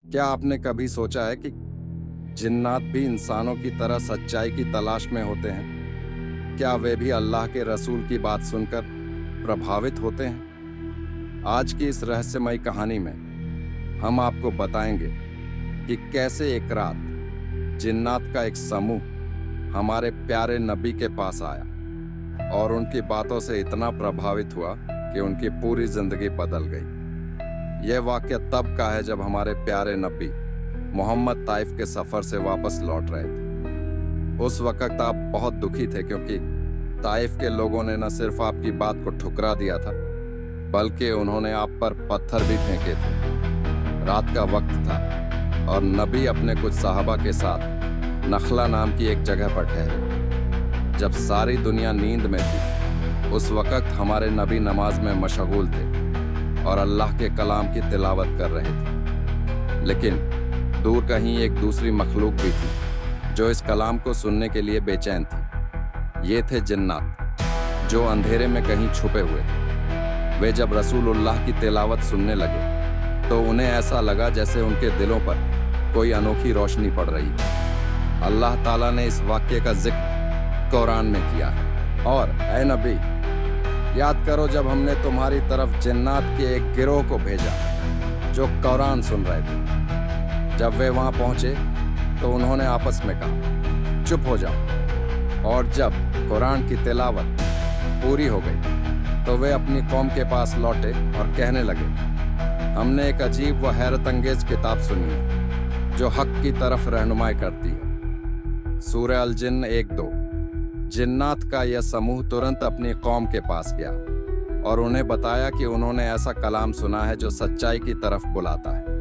क्या आपने कभी सोचा है कि जिन्नात भी इंसानों की तरह सच्चाई की तलाश में होते हैं? क्या वे भी अल्लाह के रसूल की बात सुनकर प्रभावित होते हैं? आज की इस रहस्यमयी कहानी में हम आपको बताएंगे कि कैसे एक रात जिन्नात का एक समूह हमारे प्यारे नबी के पास आया और उनकी बातों से इतना प्रभावित हुआ कि उनकी पूरी जिंदगी बदल गई। यह वाक़या तब का है जब हमारे प्यारे नबी मोहम्मद ताइफ के सफ़र से वापस लौट रहे थे। उस वक़्त आप बहुत दुखी थे क्योंकि ताइफ के लोगों ने न सिर्फ आपकी बात को ठुकरा दिया था बल्कि उन्होंने आप पर पत्थर भी फेंके थे। रात का वक्त था और नबी अपने कुछ साहबा के साथ नखला नाम की एक जगह पर ठहरे। जब सारी दुनिया नींद में थी उस वक़्त हमारे नबी नमाज में मशगूल थे और अल्लाह के कलाम की तिलावत कर रहे थे। लेकिन दूर कहीं एक दूसरी मखलूक भी थी जो इस कलाम को सुनने के लिए बेचैन थी। ये थे जिन्नात जो अंधेरे में कहीं छुपे हुए थे। वे जब रसूलुल्लाह की तिलावत सुनने लगे तो उन्हें ऐसा लगा जैसे उनके दिलों पर कोई अनोखी रोशनी पड़ रही है। अल्लाह ताला ने इस वाक्य का जिक्र कुरान में किया है। और ऐ नबी, याद करो जब हमने तुम्हारी तरफ जिन्नात के एक गिरोह को भेजा जो कुरान सुन रहे थे। जब वे वहां पहुंचे तो उन्होंने आपस में कहा, चुप हो जाओ। और जब कुरान की तिलावत पूरी हो गई तो वे अपनी कौम के पास लौटे और कहने लगे, हमने एक अजीब व हैरत अंगेज किताब सुनी है जो हक की तरफ रहनुमाई करती है। सूरह अल जिन्न 1-2। जिन्नात का यह समूह तुरंत अपनी कौम के पास गया और उन्हें बताया कि उन्होंने ऐसा कलाम सुना है जो सच्चाई की तरफ बुलाता है।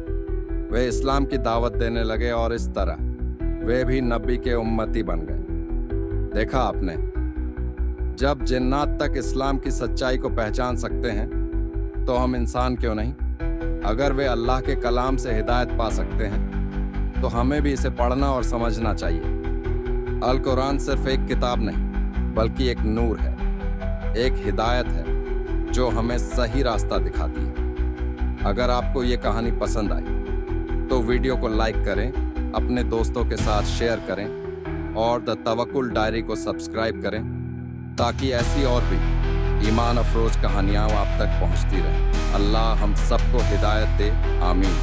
वे इस्लाम की दावत देने लगे और इस तरह वे भी नबी के उम्मती बन गए। देखा आपने, जब जिन्नात तक इस्लाम की सच्चाई को पहचान सकते हैं तो हम इंसान क्यों नहीं? अगर वे अल्लाह के कलाम से हिदायत पा सकते हैं तो हमें भी इसे पढ़ना और समझना चाहिए। अल कुरान सिर्फ एक किताब नहीं बल्कि एक नूर है, एक हिदायत है जो हमें सही रास्ता दिखाती है। अगर आपको ये कहानी पसंद आई तो वीडियो को लाइक करें, अपने दोस्तों के साथ शेयर करें और द तवक्कुल डायरी को सब्सक्राइब करें ताकि ऐसी और भी ईमान अफरोज कहानियाँ आप तक पहुँचती रहें। अल्लाह हम सबको हिदायत दे, आमीन।